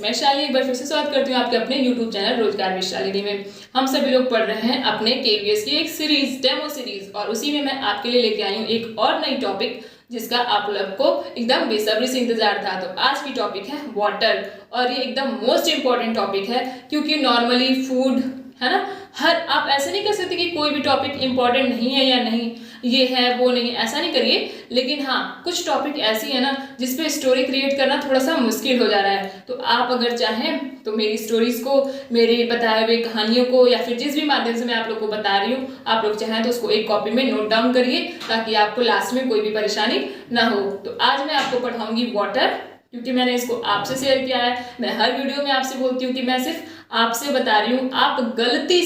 मैं शालिनी एक बार फिर से स्वागत करती हूँ आपके अपने YouTube चैनल रोजगार विद शालिनी में। हम सभी लोग पढ़ रहे हैं अपने KVS की एक सीरीज, डेमो सीरीज, और उसी में मैं आपके लिए लेके आई हूँ एक और नई टॉपिक जिसका आप लोग को एकदम बेसब्री से इंतजार था। तो आज की टॉपिक है वाटर, और ये एकदम मोस्ट इंपॉर्टेंट टॉपिक है क्योंकि नॉर्मली फूड है ना, आप ऐसे नहीं कह सकते कि कोई भी टॉपिक इंपॉर्टेंट नहीं है या नहीं, ये है वो नहीं, ऐसा नहीं करिए। लेकिन हाँ, कुछ टॉपिक ऐसी है ना जिसपे स्टोरी क्रिएट करना थोड़ा सा मुश्किल हो जा रहा है। तो आप अगर चाहें तो मेरी स्टोरीज को, मेरे बताए हुए कहानियों को, या फिर जिस भी माध्यम से मैं आप लोग को बता रही हूँ, आप लोग चाहें तो उसको एक कॉपी में नोट डाउन करिए ताकि आपको लास्ट में कोई भी परेशानी ना हो। तो आज मैं आपको पढ़ाऊंगी वाटर, क्योंकि मैंने इसको आपसे शेयर किया है। मैं हर वीडियो में आपसे बोलती हूँ कि मैं सिर्फ आपसे बता रही हूँ, आप गलती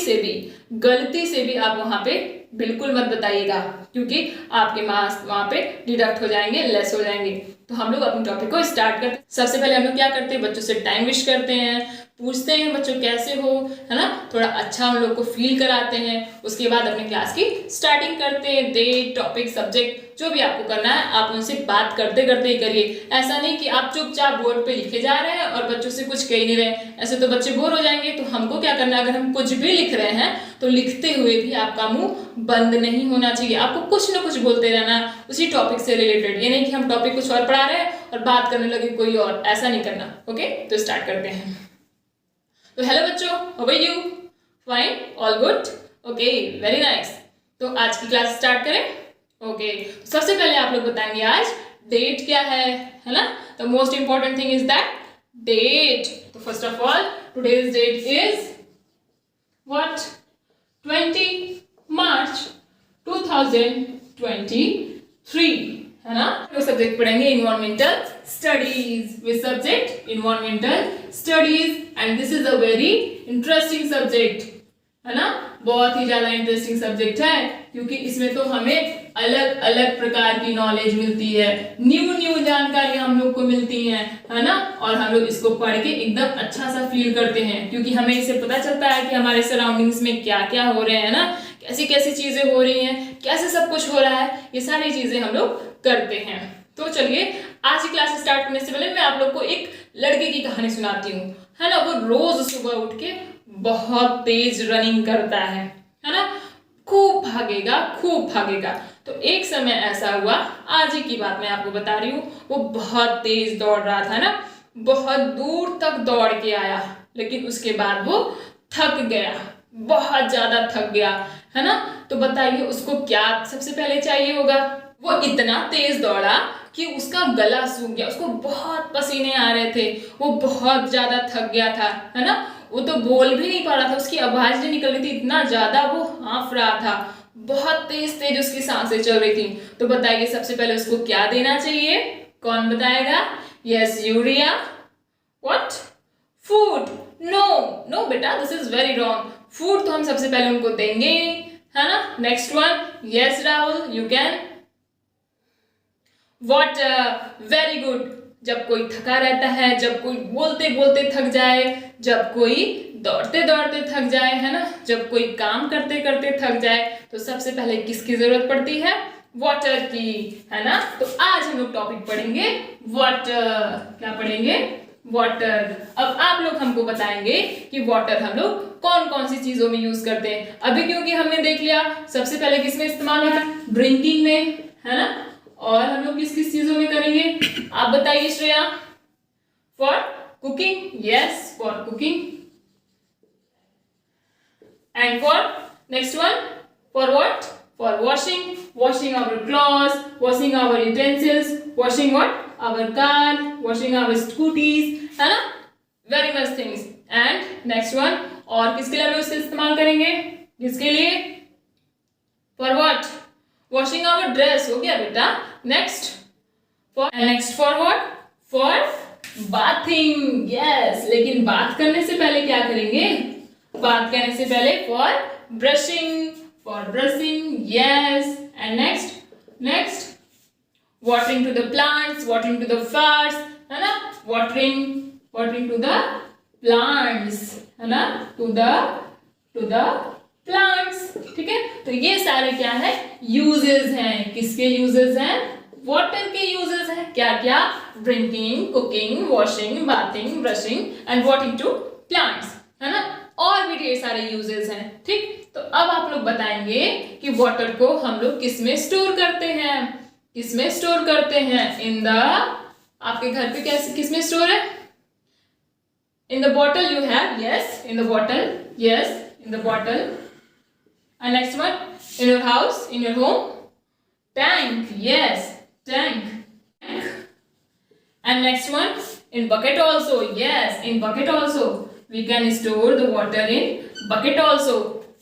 से भी आप वहां पे बिल्कुल मत बताइएगा, क्योंकि आपके मार्क्स वहां पे डिडक्ट हो जाएंगे, लेस हो जाएंगे। तो हम लोग अपने टॉपिक को स्टार्ट करते हैं। सबसे पहले हम लोग क्या करते हैं, बच्चों से टाइम विश करते हैं, पूछते हैं बच्चों कैसे हो, है ना, थोड़ा अच्छा हम लोग को फील कराते हैं। उसके बाद अपने क्लास की स्टार्टिंग करते हैं। डेट, टॉपिक, सब्जेक्ट जो भी आपको करना है आप उनसे बात करते करते ही करिए। ऐसा नहीं कि आप चुपचाप बोर्ड पे लिखे जा रहे हैं और बच्चों से कुछ कह नहीं रहे, ऐसे तो बच्चे बोर हो जाएंगे। तो हमको क्या करना है, अगर हम कुछ भी लिख रहे हैं तो लिखते हुए भी आपका मुंह बंद नहीं होना चाहिए, आपको कुछ ना कुछ बोलते रहना उसी टॉपिक से रिलेटेड। ये नहीं कि हम टॉपिक कुछ और पढ़ा रहे हैं और बात करने लगे कोई और, ऐसा नहीं करना। ओके, तो स्टार्ट करते हैं। तो हेलो बच्चों, how are you? Fine, all good, okay, very nice. तो आज की क्लास स्टार्ट करें। ओके, सबसे पहले आप लोग बताएंगे आज डेट क्या है ना। The most important thing is that date. तो first of all today's date is what? 20 March 2023, है ना। तो सब्जेक्ट पढ़ेंगे environmental studies, with subject environmental studies, and this is a very interesting subject, है ना। बहुत ही ज्यादा इंटरेस्टिंग सब्जेक्ट है क्योंकि इसमें तो हमें अलग अलग प्रकार की नॉलेज मिलती है, न्यू जानकारी हम लोग को मिलती है ना। और हम लोग इसको पढ़ के एकदम अच्छा सा फील करते हैं क्योंकि हमें इससे पता चलता है कि हमारे सराउंडिंग्स में क्या क्या हो रहे हैं ना, कैसी कैसी चीजें हो रही हैं, कैसे सब कुछ हो रहा है, ये सारी चीजें हम लोग करते हैं। तो चलिए आज की क्लास स्टार्ट करने से पहले मैं आप लोग को एक लड़के की कहानी सुनाती हूँ, है ना। वो रोज सुबह उठ के बहुत तेज रनिंग करता है ना, खूब भागेगा। तो एक समय ऐसा हुआ, आज ही की बात मैं आपको बता रही हूँ, वो बहुत तेज दौड़ रहा था ना, बहुत दूर तक दौड़ के आया, लेकिन उसके बाद वो थक गया, बहुत ज्यादा थक गया, है ना। तो बताइए उसको क्या सबसे पहले चाहिए होगा? वो इतना तेज दौड़ा कि उसका गला सूख गया, उसको बहुत पसीने आ रहे थे, वो बहुत ज्यादा थक गया था, है ना। वो तो बोल भी नहीं पा रहा था, उसकी आवाज नहीं निकल रही थी, इतना ज्यादा वो हाँफ रहा था, बहुत तेज उसकी सांसें चल रही थी। तो बताइए सबसे पहले उसको क्या देना चाहिए? कौन बताएगा? Yes, urea. What? Food? No बेटा, this is very wrong. Food तो हम सबसे पहले उनको देंगे, है ना। Next one, yes Rahul, you can. Water, very good. जब कोई थका रहता है, जब कोई बोलते बोलते थक जाए, जब कोई दौड़ते दौड़ते थक जाए, है ना, जब कोई काम करते करते थक जाए, तो सबसे पहले किसकी जरूरत पड़ती है? वाटर की, है ना। तो आज हम लोग टॉपिक पढ़ेंगे वाटर। क्या पढ़ेंगे? वाटर। अब आप लोग हमको बताएंगे कि वाटर हम लोग कौन कौन सी चीजों में यूज करते हैं। अभी क्योंकि हमने देख लिया सबसे पहले किसमें इस्तेमाल होता है? ड्रिंकिंग में, है ना। और हम लोग किस किस चीजों में करेंगे आप बताइए Shreya? For cooking, yes, for cooking. And for next one, for what? For washing our clothes, washing our utensils, washing what? Our car, washing our scooties, है ना, very much things. And next one, और किसके लिए हम उसका इस्तेमाल करेंगे? किसके लिए? For what? Washing our dress, हो गया बेटा। Next for what? For bathing, yes. लेकिन बात करने से पहले क्या करेंगे? बात करने से पहले for brushing, yes. And next watering to the plants, watering to the flowers, है ना, watering to the plants, है ना, to the plants, ठीक है। तो ये सारे क्या है? यूजेस हैं। किसके यूजेस हैं? वाटर के यूजेस हैं। क्या क्या? Drinking, cooking, washing, bathing, brushing and watering to plants, है ना। और भी ढेर सारे यूजेस हैं, ठीक। तो अब आप लोग बताएंगे कि वाटर को हम लोग किस में स्टोर करते हैं, किस में स्टोर करते हैं। इन द, आपके घर पे कैसे किस में स्टोर है? In the bottle you have, yes, in the bottle, yes, in the bottle. And next one, in your house, in your home, tank, yes, tank. And next one, in bucket also, yes, in bucket also we can store the water in bucket also,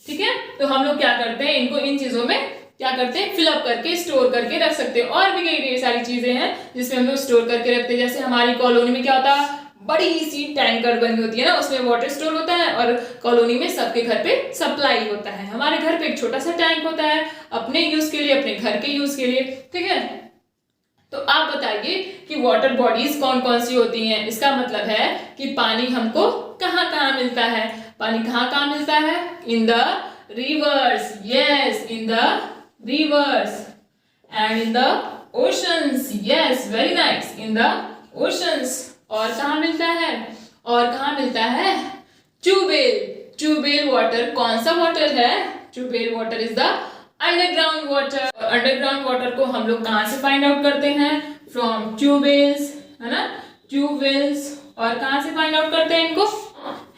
ठीक है। तो हम लोग क्या करते हैं, इनको इन चीजों में क्या करते हैं, फिलअप करके स्टोर करके रख सकते हैं। और भी कई ढेर सारी चीजें हैं जिसमें हम लोग स्टोर करके रखते हैं। जैसे हमारी कॉलोनी में क्या होता है, बड़ी सी टैंकर बनी होती है ना, उसमें वाटर स्टोर होता है और कॉलोनी में सबके घर पे सप्लाई होता है। हमारे घर पे एक छोटा सा टैंक होता है अपने यूज के लिए, अपने घर के यूज के लिए, ठीक है। तो आप बताइए कि वाटर बॉडीज कौन कौन सी होती हैं। इसका मतलब है कि पानी हमको कहाँ कहाँ मिलता है, पानी कहाँ कहाँ मिलता है, in the reverse, yes, in the reverse, and in the oceans, yes, very nice, in the oceans. और कहाँ मिलता है, और कहाँ मिलता है, ट्यूबवेल। ट्यूबवेल वाटर कौन सा वाटर है, tubewell water is the underground water. Underground water को हम लोग कहाँ से फाइंड आउट करते हैं, फ्रॉम ट्यूबवेल्स, है ना, ट्यूबवेल्स। और कहाँ से फाइंड आउट करते हैं इनको,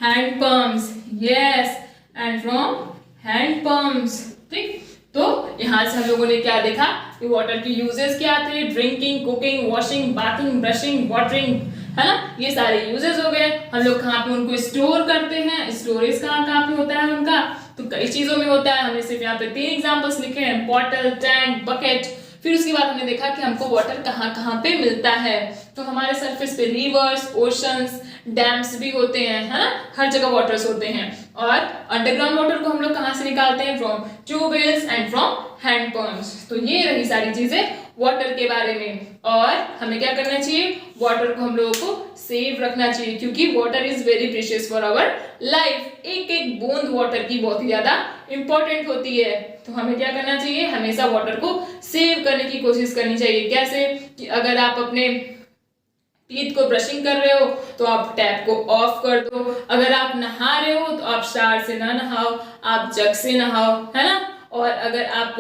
hand pumps, yes, and from hand pumps, ठीक। तो यहाँ से हम लोगों ने क्या देखा कि वाटर की यूजेस क्या थे, drinking, cooking, washing, bathing, brushing, watering, है ना, ये सारे यूजेस हो गए। हम लोग कहाँ पे उनको स्टोर करते हैं, स्टोरेज कहाँ कहाँ पे होता है उनका, तो कई चीजों में होता है। हमने सिर्फ यहाँ पे 3 एग्जांपल्स लिखे हैं, बॉटल, टैंक, बकेट। फिर उसके बाद हमने देखा कि हमको वाटर कहाँ कहाँ पे मिलता है। तो हमारे सरफेस पे रिवर्स, ओशंस, डैम्स भी होते हैं, है ना, हर जगह वाटर्स होते हैं। और अंडरग्राउंड वाटर को हम लोग कहाँ से निकालते हैं, from tube wells and from hand pumps. तो ये रही सारी चीजें वाटर के बारे में। और हमें क्या करना चाहिए, वाटर को हम लोगों को सेव रखना चाहिए, क्योंकि water is very precious for our life. एक एक बूंद वाटर की बहुत ही ज्यादा इंपॉर्टेंट होती है। तो हमें क्या करना चाहिए, हमेशा वाटर को सेव करने की कोशिश करनी चाहिए। कैसे कि अगर आप अपने टीथ को ब्रशिंग कर रहे हो तो आप टैप को ऑफ कर दो। अगर आप नहा रहे हो तो आप शावर से ना नहाओ, आप जग से नहाओ, है ना। और अगर आप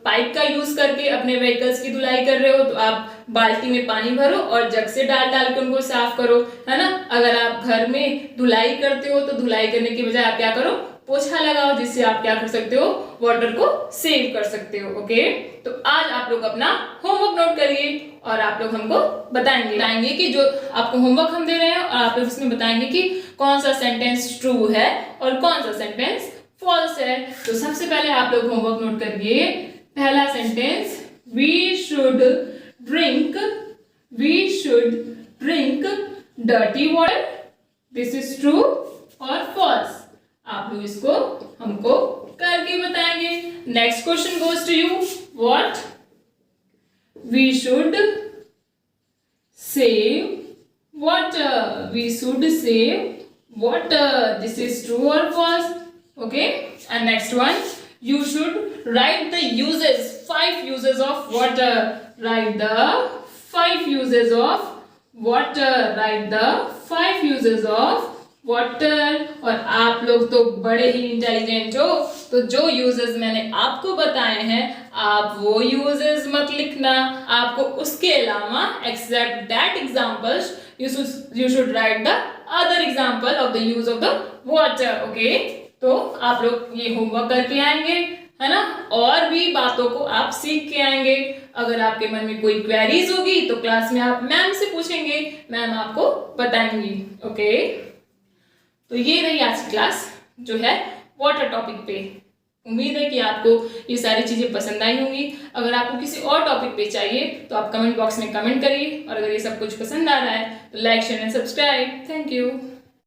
पाइप का यूज करके अपने व्हीकल्स की धुलाई कर रहे हो तो आप बाल्टी में पानी भरो और जग से डाल डाल के उनको साफ करो, है ना। अगर आप घर में धुलाई करते हो तो धुलाई करने की बजाय आप क्या करो, पोछा लगाओ, जिससे आप क्या कर सकते हो, वाटर को सेव कर सकते हो। ओके, तो आज आप लोग अपना होमवर्क नोट करिए और आप लोग हमको बताएंगे कि जो आपको होमवर्क हम दे रहे हैं, और आप लोग इसमें बताएंगे कि कौन सा सेंटेंस ट्रू है और कौन सा सेंटेंस फॉल्स है। तो सबसे पहले आप लोग होमवर्क नोट करिए। पहला sentence, we should drink dirty water, this is true और फॉल्स। आप लोग इसको हमको करके बताएंगे। Next question goes to you, what, we should save water, we should save water, this is true और false. Okay, and next one, you should write the uses, 5 uses of water. Write the 5 uses of water. Write the 5 uses of water. और आप लोग तो बड़े ही intelligent हो, तो जो uses मैंने आपको बताए हैं आप वो यूजेस मत लिखना, आपको उसके अलावा except that examples you should write the other example of the use of the water. Okay, तो आप लोग ये होमवर्क करके आएंगे, है ना, और भी बातों को आप सीख के आएंगे। अगर आपके मन में कोई क्वेरीज होगी तो क्लास में आप मैम से पूछेंगे, मैम आपको बताएंगी। ओके, तो ये रही आज की क्लास जो है वाटर टॉपिक पे। उम्मीद है कि आपको ये सारी चीजें पसंद आई होंगी। अगर आपको किसी और टॉपिक पे चाहिए तो आप कमेंट बॉक्स में कमेंट करिए, और अगर ये सब कुछ पसंद आ रहा है तो like, share and subscribe. Thank you.